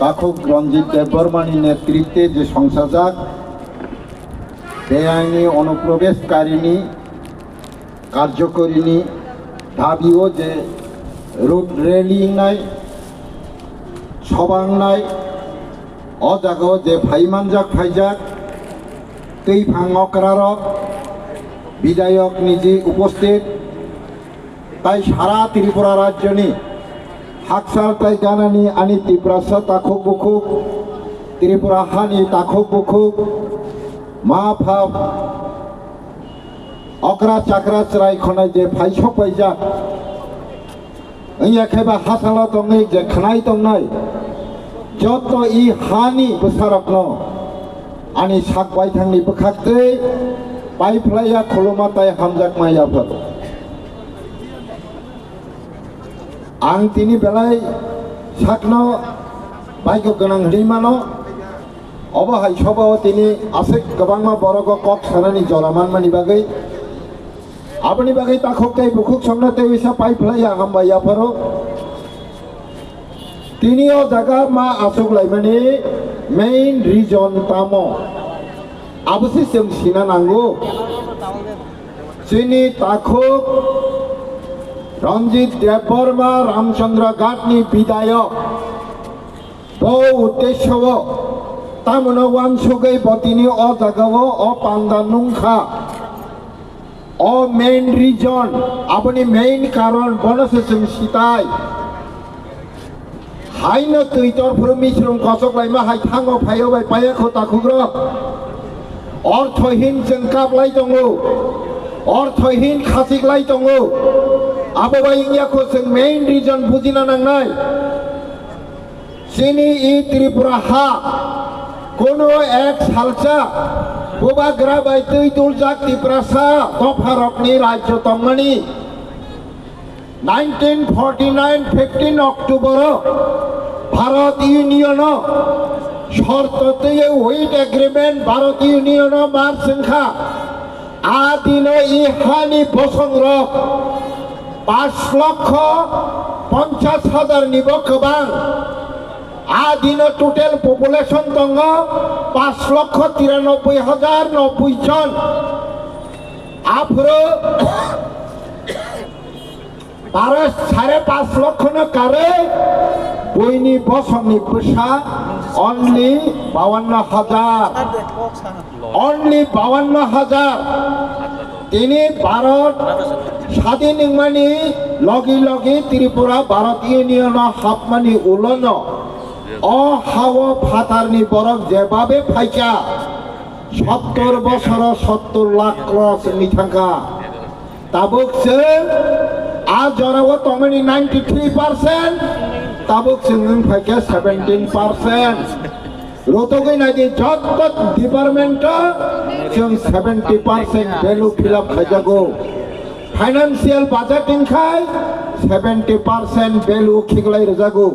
তাখক রঞ্জিত দেববর্মানি নেতৃত্বে যে সংসদ বেআইনি অনুপ্রবেশকারিণী কার্যকরিণী দাবিও যে রোড রেলি নাই সবাং নাই অজাগাও যে ফাইমানজাক ফাইজাক তৈ ফাংকরারক বিধায়ক নিজে উপস্থিত তাই সারা ত্রিপুরা রাজ্যনি হাকসার তাই গানানি আনি ত্রিপুরাসা তাখক বুকুক ত্রিপুরা হানি তাখক বুকুক মা ফাপ অকরা চাকরা চরাই খনাই যে ফাইসক পাইজাক এখানে হাসালা দংনাই যে খানাই দংনাই যত ই হানি বসারক আনি সাক বাইথাंनि বখাতে বাইফ্লাইয়া খলমাতাय হামজাক মাইয়াফोर आं तिनी बेलाय साकनो बाइक गोनां हरिमानो अबहाय सबाव तिनी आसे गोबांमा बरग कक सानानि जलामान मानि बागै आपनि बागै ताखकताय बुखुक संनाते विसा पाइफलाया हामबायाफोरो तिनिओ जागा मा आसुगलाय मानि मेन रिजन तामो आबसे जों सिना नांगौ जोंनि ताखक रंजित देबबर्मा रामचंद्र घाटनि विधायक बहु उद्देश्य तामनो वानसुगै बतिनि अ जागाओ अ पांदा नुंखा अ मेन रिजन अपनी मेन कारण बनसे जों सिताय हाइनो तैतर फुरमिश्रम कसकलायमा हाय थांगो फायो बाय पायाखौ ताखुग्र अर्थहीन जों काबलाय दङो अर्थहीन खासिगलाय दङो आबोबाय इंयाखौ जों मेन रिजन बुजिना नांनाय जोंनि इ त्रिपुरा हा कोनो एक सालसा बोबाग्रा बाय तैतुल जाक त्रिपुरासा दफारकनि राज्य दंमानि 1949 15 अक्टोबर भारत यूनियन शर्तते वेट एग्रीमेंट भारत यूनियन मार्चखा आदिनो इ हानि बसंरक 5,50,000 निबो गोबां आदिनो टोटल पपुलेशन दङ 5,93,090 जन आफरो 5.5 लाख कारे बयनि बसंनि फैसा only 52,000 only 52,000 তিনি ভারত স্বাধীন মানি লগে লগে ত্রিপুরা ভারত ইউনিয়ন হাফমানি উলন অ হাও ফাতারনি বরক যেভাবে ফাইকা 70 বছর 70 লাখ ক্রস মিঠাঙ্কা তাবুক आज जराव तमनि 93% ताबुक जों फाइका 17% रोतगै नायदि जत डिपार्टमेंट जों 70% वैल्यू फिलअप खाजागौ फाइनेंशियल बजेटिंग खाय 70% वैल्यू खिगलाय रजागौ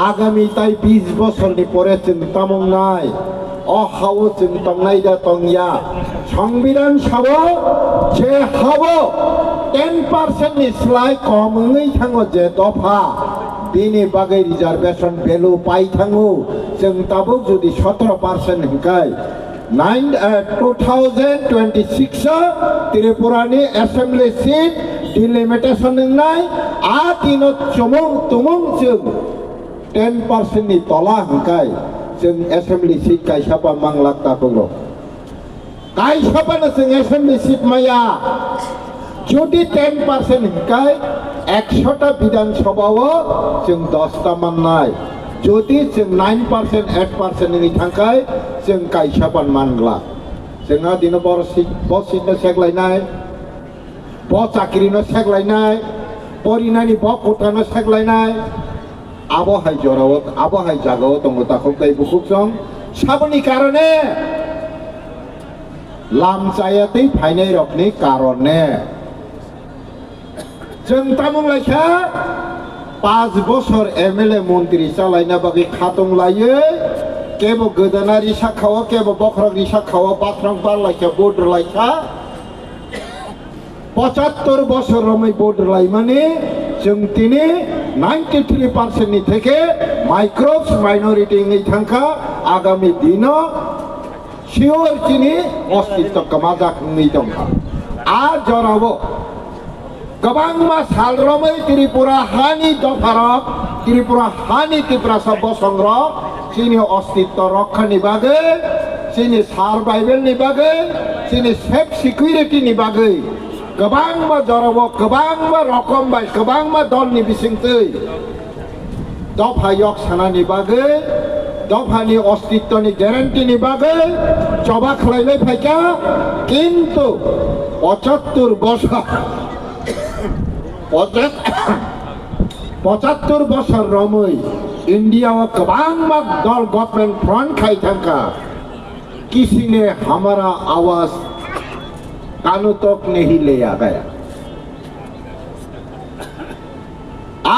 आगामी ताई 20 बছরनि परे जों तामंनाय अ हाव जों तंनाय दा तंया संविधान सावो जे हावो 10% नि स्लाय कमै थाङो जे दफा बिनि बागै रिजार्वेशन वैल्यू पाइ थाङो जों ताबो जुदि 17% हिंकाय 2026 त्रिपुरानि एसेम्बली सीट डिलिमिटेशन नंनाय आ दिनो चमं तुमं जों 10% नि तला हिंकाय जों एसेम्बली सीट गायसाबा मांलाक ताबो गायसाबानो जों एसेम्बली सीट माया যদি 10% हिंकाय 100টা বিধানসভাও जों 10টা মাননাय যদি जों 9% 8% नि थांखाय जों गायसाबान मानला जोंहा दिनो बसिनो सेगलायनाय ब चाकरिनो सेगलायनाय परिनानि ब कोटानो सेगलायनाय आबहाय जराव आबहाय जागाव दङ ताखौ गाय बुखुकजों साबनि कारणे लामचायातै फायनाय रकनि कारणे जों तामुंलायखा 5 বছর एमएलए मन्त्री चालायना बागै खातं लायो केबो गोदानारि साखाव केबो बखरगनि साखाव बाथ्रां बारलायखा बर्डर लायखा 75 বছর रमै बर्डर लाय माने जों तिनि 93% ni theke microbes minority ni thangka agami dino sure chini ostitto kamajak ni dongka a jorabo gabangma salromai Tripura hani dofarok Tripura hani Tripura sabbo songrok chini ostitto rokha ni bagai chini survival ni bagai chini safe security ni bagai gabangma jorabo gabangma rokom bai gabangma dol ni bisingtei dopha yok sana ni bagai dopha ni ostitto ni guarantee ni bagai coba khlailai phaika kintu 75 বছর 75 বছর রমই India व कबांगमा दल government front खाई थंका किसी ने हमारा आवाज कानों तक नहीं ले आ गया।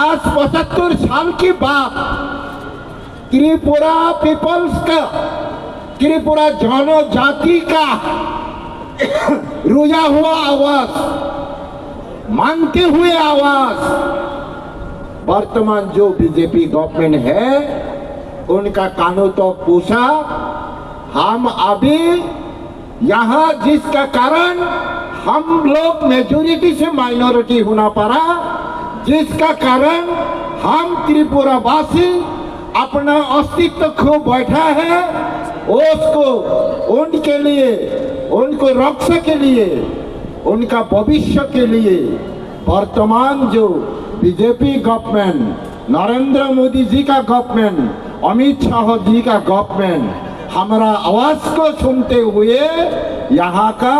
आज 75 साल की बात त्रिपुरा पीपल्स का त्रिपुरा जनजाति का रोया हुआ आवाज मांगते हुए आवाज वर्तमान जो बीजेपी गवर्नमेंट है उनका कानों तो पूछा हम अभी यहाँ जिसका कारण हम लोग मेजोरिटी से माइनॉरिटी होना पड़ा जिसका कारण हम त्रिपुरावासी अपना अस्तित्व खो बैठा है उसको उनके लिए उनको रक्षा के लिए उनका भविष्य के लिए वर्तमान जो बीजेपी गवर्नमेंट नरेंद्र मोदी जी का गवर्नमेंट अमित शाह जी का गवर्नमेंट हमारा आवाज को सुनते हुए यहाँ का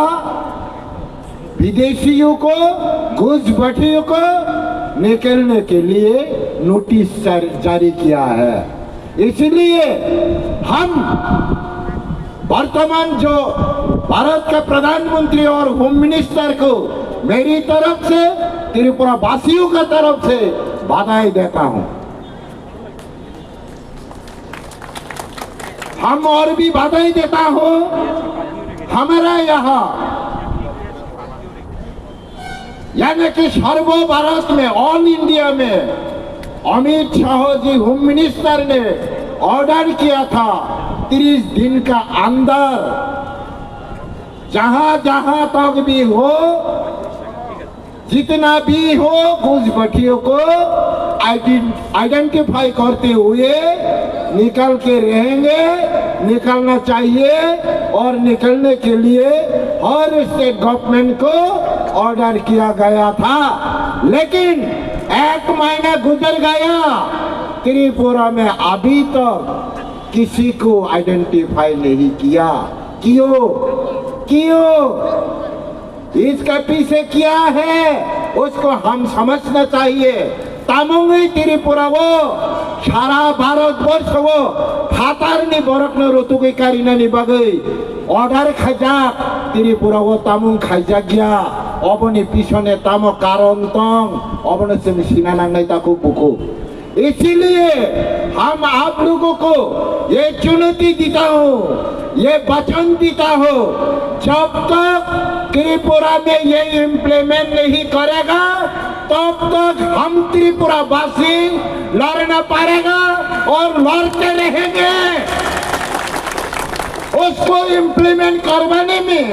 विदेशियों को घुसपैठियों को निकलने के लिए नोटिस जारी किया है। इसलिए हम वर्तमान जो भारत का प्रधानमंत्री और होम मिनिस्टर को मेरी तरफ से त्रिपुरा वासियों का तरफ से बधाई देता हूं। हम और भी बधाई देता हूं हमारा यहाँ यानी कि सर्व भारत में ऑल इंडिया में अमित शाह जी होम मिनिस्टर ने ऑर्डर किया था 30 दिन का अंदर जहां जहां तक भी हो जितना भी हो घुसपैठियों को आइडेंटिफाई करते हुए निकल के रहेंगे निकलना चाहिए और निकलने के लिए हर स्टेट गवर्नमेंट को ऑर्डर किया गया था लेकिन 1 महीना गुजर गया त्रिपुरा में अभी तक किसी को आइडेंटिफाई नहीं किया। क्यों इसका पीछे क्या है उसको हम समझना चाहिए। तामुंगी त्रिपुरा वो सारा भारत वर्ष वो हातारनी बरकनो रुतुगै कारिनानि बागै ऑर्डर खाजाक त्रिपुरा वो तामुं खाइजागिया अबनि पिछने तामो कारण तंग अबने जों सिना नांनाय ताको बुको। इसीलिए हम आप लोगों को ये चुनौती देता हूँ ये वचन देता हूँ जब तक त्रिपुरा में ये इम्प्लीमेंट नहीं करेगा तब तक हम त्रिपुरावासी लड़ना पड़ेगा और लड़ते रहेंगे। उसको इम्प्लीमेंट करवाने में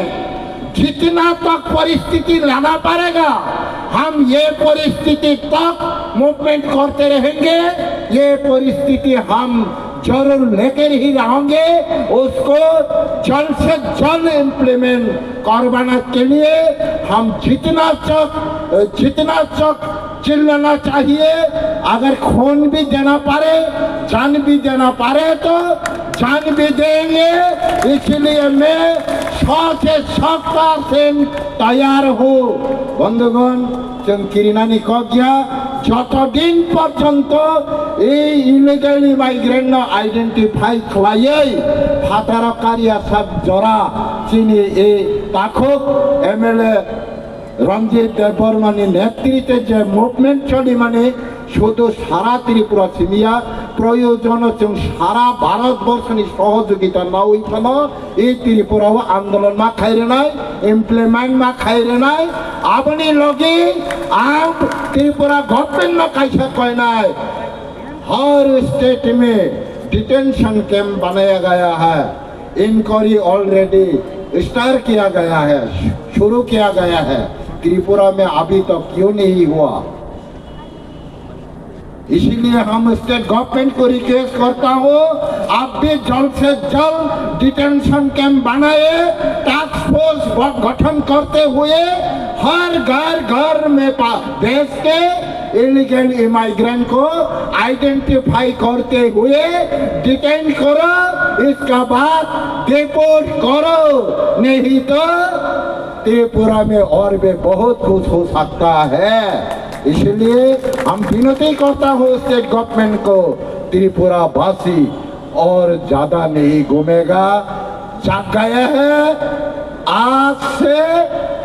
जितना तक परिस्थिति लाना पड़ेगा हम ये परिस्थिति तक मूवमेंट करते रहेंगे। ये परिस्थिति हम जरूर लेकर ही रहेंगे। उसको जल्द से जल्द इम्प्लीमेंट करवाने के लिए हम जितना चक चिल्लाना चाहिए। अगर खून भी देना पड़े जान भी देना पड़े तो जान भी देंगे। इसलिए मैं 100% तैयार हूँ। बंधुगण जों किरिनानि कगिया যতদিন পর্যন্ত এই ইলিগালি মাইগ্রেন্ট আইডেন্টিফাই খালাই ফাটারকারিয়া সব জরা চিনি এই তাকক এমএলএ রঞ্জিত দেববর্মানি নেতৃত্বে যে মুভমেন্ট চলি মানে শুধু সারা ত্রিপুরা সিমিয়া प्रयोजन जों सारा भारतवर्षनि सहयोगिता नावैखानो এই ত্রিপুরাও आंदोलन मा खाइरेनाय इमप्लिमेंट मा खाइरेनाय आपनी लगी आप त्रिपुरा गवर्नमेंट न कैसा कहनाय हर स्टेट में डिटेंशन कैंप बनाया गया है इंक्वायरी ऑलरेडी स्टार्ट किया गया है शुरू किया गया है त्रिपुरा में अभी तक क्यों नहीं हुआ इसीलिए हम स्टेट गवर्नमेंट को रिक्वेस्ट करता हूँ आप भी जल्द से जल्द डिटेंशन कैंप बनाए टास्क फोर्स गठन करते हुए हर घर में भेज के इलीगल इमाइग्रेंट को आइडेंटिफाई करते हुए डिटेन करो इसका बाद डिपोर्ट करो नहीं तो त्रिपुरा में और भी बहुत कुछ हो सकता है इसलिए हम विनती करता हूँ स्टेट गवर्नमेंट को त्रिपुरा वासी और ज्यादा नहीं घूमेगा जाग गया है आज से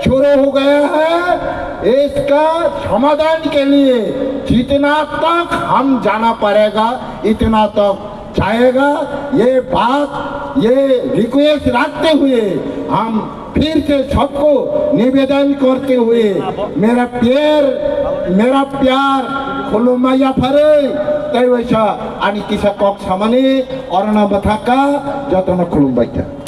शुरू हो गया है इसका समाधान के लिए जितना तक हम जाना पड़ेगा इतना तक जाएगा ये बात ये रिक्वेस्ट रखते हुए हम फिर से सबको निवेदन करते हुए मेरा प्यार खुलुमाया फरे तैवैसा आणि किसा कक सामाने अरना बथाका जतन खुलुमबाय था।